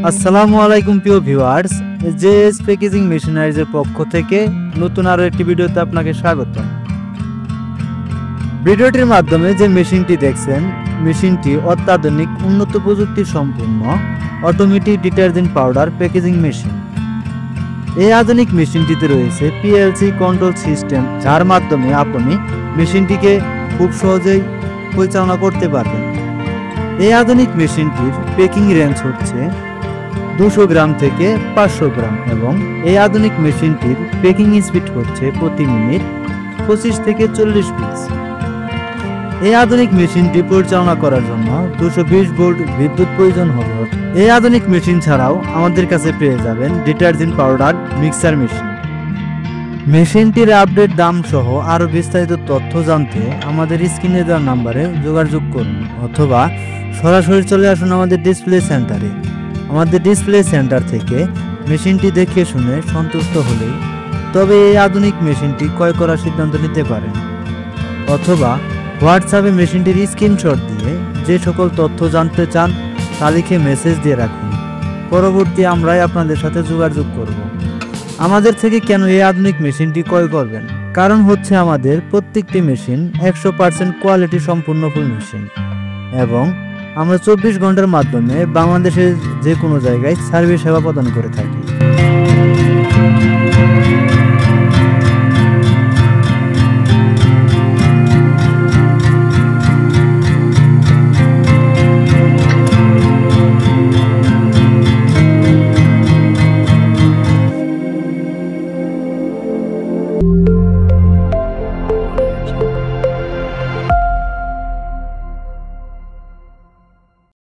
আসসালামু আলাইকুম প্রিয় ভিউয়ার্স, জেএস প্যাকেজিং মেশিনারিজের পক্ষ থেকে নতুন আরো একটি ভিডিওতে আপনাকে স্বাগত। ভিডিওটির মাধ্যমে যে মেশিনটি দেখছেন, মেশিনটি অত্যাধুনিক উন্নত প্রযুক্তি সম্পন্ন automatic detergent powder packaging machine. এই আধুনিক মেশিনটিতে রয়েছে পিএলসি কন্ট্রোল সিস্টেম, যার মাধ্যমে আপনি মেশিনটিকে খুব সহজেই পরিচালনা করতে পারবেন। এই আধুনিক মেশিনটির প্যাকিং রেঞ্জ হচ্ছে 200 গ্রাম থেকে 500 গ্রাম এবং এই আধুনিক মেশিনটির প্যাকিং স্পিড হচ্ছে প্রতি মিনিট 25 থেকে 40 পিস। এই আধুনিক মেশিনটি পরিচালনা করার জন্য 220 ভোল্ট বিদ্যুৎ প্রয়োজন হবে। এই আধুনিক মেশিন ছাড়াও আমাদের কাছে পেয়ে যাবেন ডিটারজেন্ট পাউডার মিক্সার মেশিন। মেশিনটির আপডেট দাম সহ আরও বিস্তারিত তথ্য জানতে আমাদের স্ক্রিনে দেওয়া নাম্বারে যোগাযোগ করুন অথবা সরাসরি চলে আসুন আমাদের ডিসপ্লে সেন্টারে। আমাদের ডিসপ্লে সেন্টার থেকে মেশিনটি দেখে শুনে সন্তুষ্ট হলেই তবে এই আধুনিক মেশিনটি ক্রয় করার সিদ্ধান্ত নিতে পারেন, অথবা হোয়াটসঅ্যাপে মেশিনটির স্ক্রিনশট দিয়ে যে সকল তথ্য জানতে চান তা লিখে মেসেজ দিয়ে রাখুন। পরবর্তী আমরাই আপনাদের সাথে যোগাযোগ করব। আমাদের থেকে কেন এই আধুনিক মেশিনটি ক্রয় করবেন? কারণ হচ্ছে আমাদের প্রত্যেকটি মেশিন 100% কোয়ালিটি সম্পূর্ণ ফুল মেশিন এবং আমরা 24 ঘন্টার মাধ্যমে বাংলাদেশের যে কোনো জায়গায় সার্ভিস সেবা প্রদান করে থাকি।